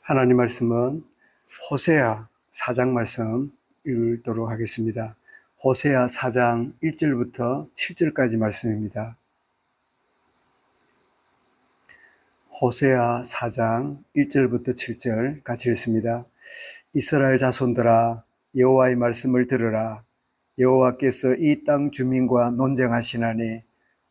하나님 말씀은 호세아 4장 말씀 읽도록 하겠습니다. 호세아 4장 1절부터 7절까지 말씀입니다. 호세아 4장 1절부터 7절 같이 읽습니다. 이스라엘 자손들아, 여호와의 말씀을 들으라. 여호와께서 이 땅 주민과 논쟁하시나니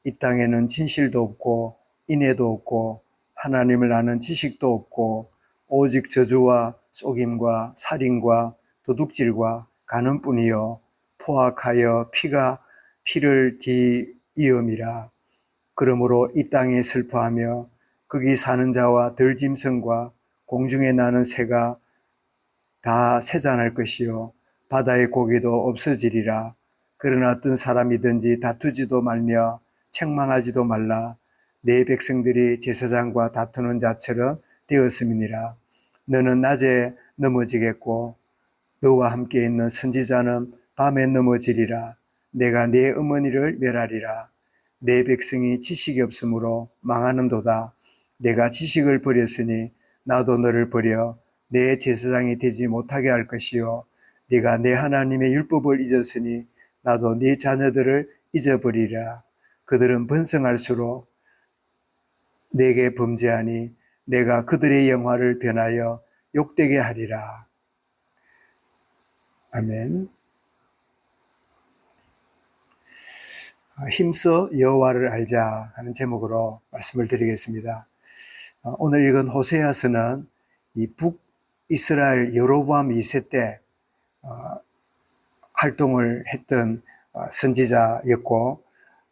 이 땅에는 진실도 없고 인애도 없고 하나님을 아는 지식도 없고 오직 저주와 속임과 살인과 도둑질과 간음뿐이요 포악하여 피를 뒤이음이라. 그러므로 이 땅에 슬퍼하며 거기 사는 자와 들짐승과 공중에 나는 새가 다 쇠잔할 것이요 바다의 고기도 없어지리라. 그러나 어떤 사람이든지 다투지도 말며 책망하지도 말라. 내 백성들이 제사장과 다투는 자처럼 되었음이니라. 너는 낮에 넘어지겠고 너와 함께 있는 선지자는 밤에 넘어지리라. 내가 내 어머니를 멸하리라. 내 백성이 지식이 없으므로 망하는도다. 내가 지식을 버렸으니 나도 너를 버려 내 제사장이 되지 못하게 할 것이요 네가 내 하나님의 율법을 잊었으니 나도 네 자녀들을 잊어버리리라. 그들은 번성할수록 내게 범죄하니 내가 그들의 영화를 변하여 욕되게 하리라. 아멘. 힘써 여호와를 알자 하는 제목으로 말씀을 드리겠습니다. 오늘 읽은 호세아서는 이 북이스라엘 여로보암 2세 때 활동을 했던 선지자였고,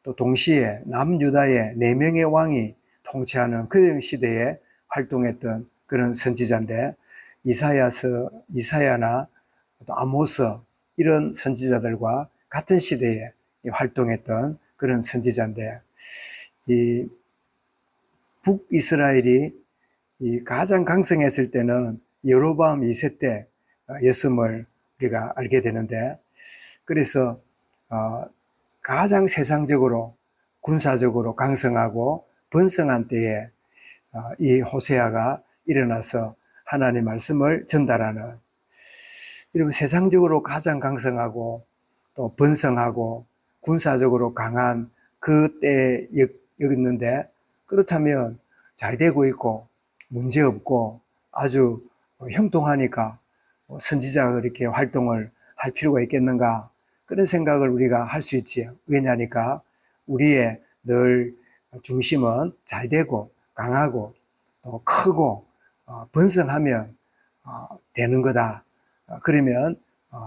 또 동시에 남유다의 4명의 왕이 통치하는 그 시대에 활동했던 그런 선지자인데, 이사야나 또 아모스 이런 선지자들과 같은 시대에 활동했던 그런 선지자인데, 이 북이스라엘이 가장 강盛했을 때는 여로보암 2세 때였음을 우리가 알게 되는데, 그래서 가장 세상적으로 군사적으로 강성하고 번성한 때에 이 호세아가 일어나서 하나님의 말씀을 전달하는, 이러면 세상적으로 가장 강성하고 또 번성하고 군사적으로 강한 그때였는데, 그렇다면 잘 되고 있고 문제없고 아주 형통하니까 선지자가 그렇게 활동을 할 필요가 있겠는가, 그런 생각을 우리가 할 수 있지요. 왜냐니까 우리의 늘 중심은 잘 되고 강하고 또 크고 번성하면 되는 거다. 그러면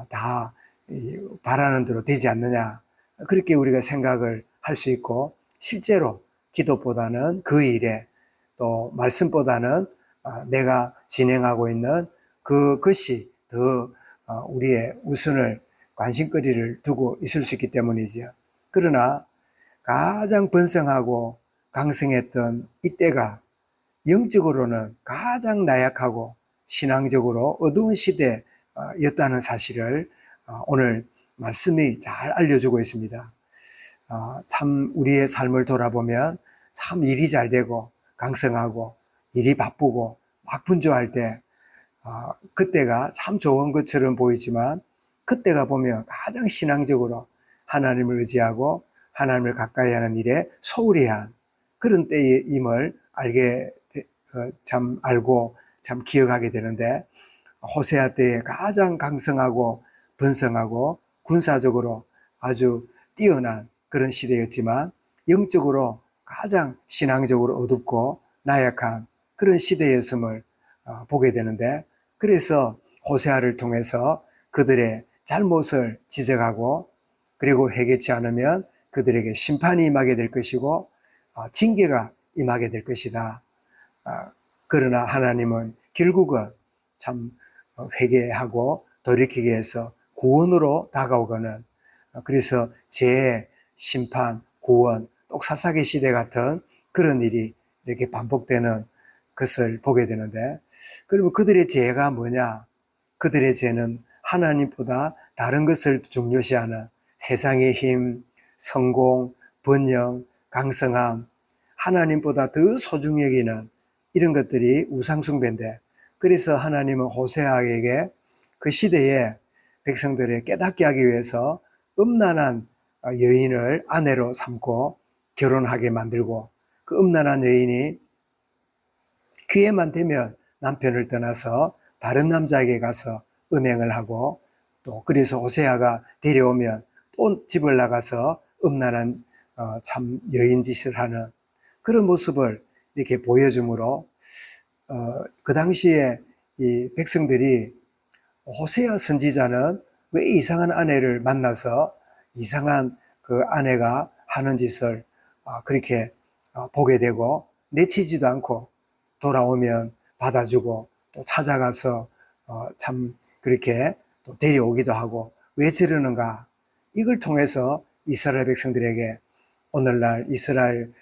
다 바라는 대로 되지 않느냐, 그렇게 우리가 생각을 할 수 있고, 실제로 기도보다는 그 일에 또 말씀보다는 내가 진행하고 있는 그것이 더 우리의 우선을 관심거리를 두고 있을 수 있기 때문이죠. 그러나 가장 번성하고 강성했던 이때가 영적으로는 가장 나약하고 신앙적으로 어두운 시대였다는 사실을 오늘 말씀이 잘 알려주고 있습니다. 참 우리의 삶을 돌아보면 참 일이 잘 되고 강성하고 일이 바쁘고 막 분주할 때 그때가 참 좋은 것처럼 보이지만, 그때가 보면 가장 신앙적으로 하나님을 의지하고 하나님을 가까이 하는 일에 소홀히 한 그런 때임을 참 알고 참 기억하게 되는데, 호세아 때에 가장 강성하고 번성하고 군사적으로 아주 뛰어난 그런 시대였지만, 영적으로 가장 신앙적으로 어둡고 나약한 그런 시대였음을 보게 되는데, 그래서 호세아를 통해서 그들의 잘못을 지적하고, 그리고 회개치 않으면 그들에게 심판이 임하게 될 것이고 징계가 임하게 될 것이다. 그러나 하나님은 결국은 참 회개하고 돌이키게 해서 구원으로 다가오거는, 그래서 죄, 심판, 구원, 똑사사기 시대 같은 그런 일이 이렇게 반복되는 것을 보게 되는데, 그러면 그들의 죄가 뭐냐? 그들의 죄는 하나님보다 다른 것을 중요시하는 세상의 힘, 성공, 번영, 강성함, 하나님보다 더 소중히 여기는 이런 것들이 우상숭배인데, 그래서 하나님은 호세아에게 그 시대에 백성들을 깨닫게 하기 위해서 음란한 여인을 아내로 삼고 결혼하게 만들고, 그 음란한 여인이 기회만 되면 남편을 떠나서 다른 남자에게 가서 음행을 하고, 또 그래서 호세아가 데려오면 또 집을 나가서 음란한 참 여인 짓을 하는 그런 모습을 이렇게 보여주므로 그 당시에 이 백성들이 호세아 선지자는 왜 이상한 아내를 만나서 이상한 그 아내가 하는 짓을 그렇게 보게 되고, 내치지도 않고 돌아오면 받아주고 또 찾아가서 참 그렇게 또 데려오기도 하고 왜 저러는가, 이걸 통해서 이스라엘 백성들에게 오늘날 이스라엘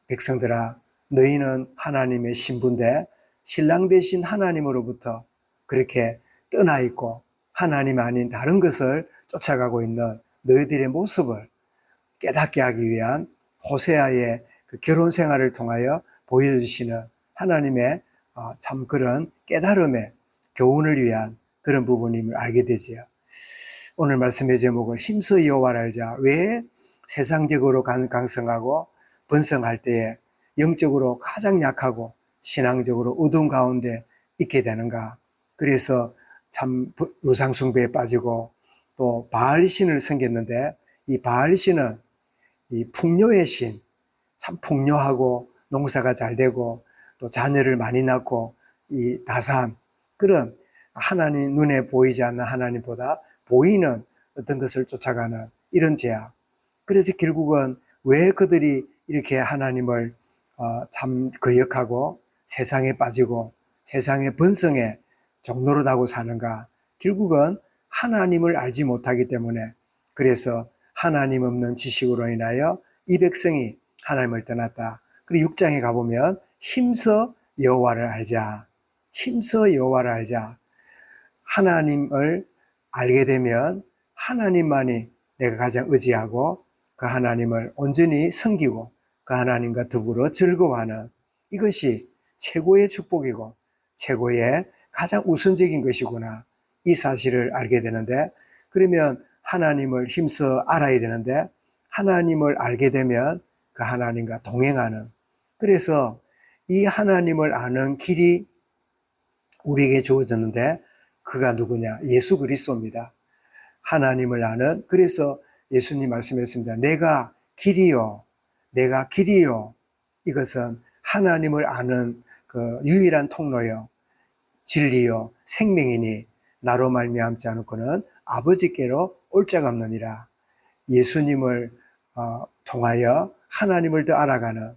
백성들아, 너희는 하나님의 신부인데 신랑 되신 하나님으로부터 그렇게 떠나 있고 하나님 아닌 다른 것을 쫓아가고 있는 너희들의 모습을 깨닫게 하기 위한 호세아의 그 결혼 생활을 통하여 보여주시는 하나님의 참 그런 깨달음의 교훈을 위한 그런 부분임을 알게 되지요. 오늘 말씀의 제목을 힘써 여호와를 알자. 왜 세상적으로 강성하고 번성할 때에 영적으로 가장 약하고 신앙적으로 어두운 가운데 있게 되는가. 그래서 참 우상숭배에 빠지고 또 바알신을 섬겼는데, 이 바알신은 이 풍요의 신, 참 풍요하고 농사가 잘 되고 또 자녀를 많이 낳고 이 다산, 그런 하나님 눈에 보이지 않는 하나님보다 보이는 어떤 것을 쫓아가는 이런 죄악. 그래서 결국은 왜 그들이 이렇게 하나님을 참 거역하고 세상에 빠지고 세상의 번성에 종노릇하고 사는가. 결국은 하나님을 알지 못하기 때문에, 그래서 하나님 없는 지식으로 인하여 이 백성이 하나님을 떠났다. 그리고 6장에 가보면 힘써 여호와를 알자. 힘써 여호와를 알자. 하나님을 알게 되면 하나님만이 내가 가장 의지하고 그 하나님을 온전히 섬기고 그 하나님과 더불어 즐거워하는, 이것이 최고의 축복이고 최고의 가장 우선적인 것이구나, 이 사실을 알게 되는데, 그러면 하나님을 힘써 알아야 되는데 하나님을 알게 되면 그 하나님과 동행하는, 그래서 이 하나님을 아는 길이 우리에게 주어졌는데 그가 누구냐? 예수 그리스도입니다. 하나님을 아는, 그래서 예수님 말씀했습니다. 내가 길이요, 내가 길이요. 이것은 하나님을 아는 그 유일한 통로요, 진리요, 생명이니 나로 말미암지 않고는 아버지께로 올 자가 없느니라. 예수님을 통하여 하나님을 더 알아가는,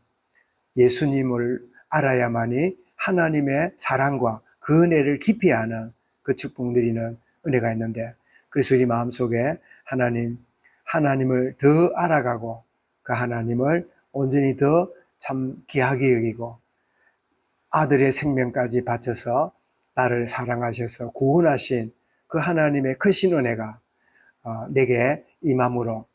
예수님을 알아야만이 하나님의 사랑과 그 은혜를 깊이 아는 그 축복 누리는 은혜가 있는데, 그래서 우리 마음속에 하나님을 더 알아가고 그 하나님을 온전히 더 참 귀하게 여기고 아들의 생명까지 바쳐서 나를 사랑하셔서 구원하신 그 하나님의 크신 은혜가 내게 임함으로,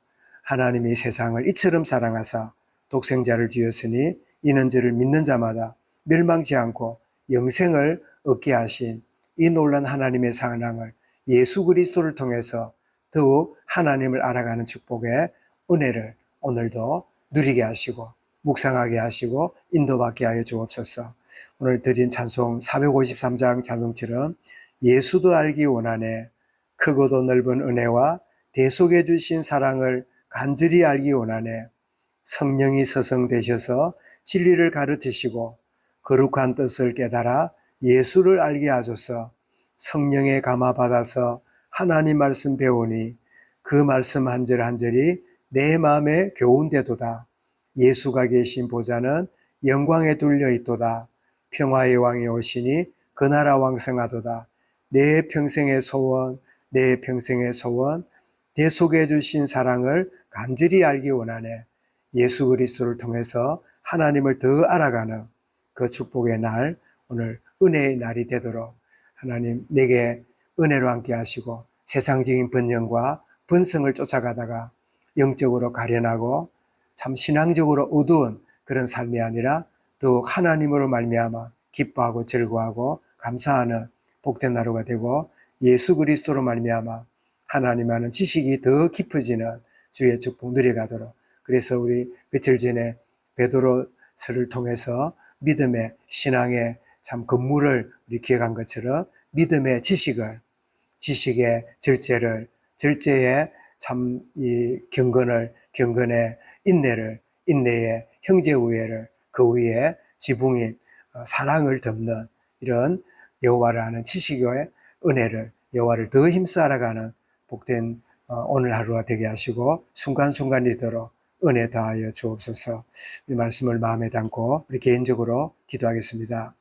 하나님이 세상을 이처럼 사랑하사 독생자를 주었으니 이는 저를 믿는 자마다 멸망치 않고 영생을 얻게 하신 이 놀라운 하나님의 사랑을 예수 그리스도를 통해서 더욱 하나님을 알아가는 축복의 은혜를 오늘도 누리게 하시고 묵상하게 하시고 인도받게 하여 주옵소서. 오늘 드린 찬송 453장 찬송처럼 예수도 알기 원하네, 크고도 넓은 은혜와 대속해 주신 사랑을 간절히 알기 원하네, 성령이 서성되셔서 진리를 가르치시고 거룩한 뜻을 깨달아 예수를 알게 하소서. 성령의 감화 받아서 하나님 말씀 배우니 그 말씀 한 절 한 절이 내 마음에 교훈되도다. 예수가 계신 보좌는 영광에 둘려 있도다. 평화의 왕이 오시니 그 나라 왕성하도다. 내 평생의 소원, 내 평생의 소원, 대속해 주신 사랑을 간절히 알기 원하네. 예수 그리스도를 통해서 하나님을 더 알아가는 그 축복의 날, 오늘 은혜의 날이 되도록 하나님 내게 은혜로 함께 하시고 세상적인 번영과 번성을 쫓아가다가 영적으로 가련하고 참 신앙적으로 어두운 그런 삶이 아니라 또 하나님으로 말미암아 기뻐하고 즐거워하고 감사하는 복된 하루가 되고 예수 그리스도로 말미암아 하나님 아는 지식이 더 깊어지는 주의 축복 누려가도록, 그래서 우리 며칠 전에 베드로서를 통해서 믿음의 신앙의 참 건물을 우리 기억한 것처럼 믿음의 지식의 절제의 참 이 경건의 인내의 형제 우애를, 그 위에 지붕인 사랑을 덮는 이런 여호와를 아는 지식의 은혜를, 여호와를 더 힘써 알아가는 복된 오늘 하루가 되게 하시고 순간순간이도록 은혜 다하여 주옵소서. 이 말씀을 마음에 담고 우리 개인적으로 기도하겠습니다.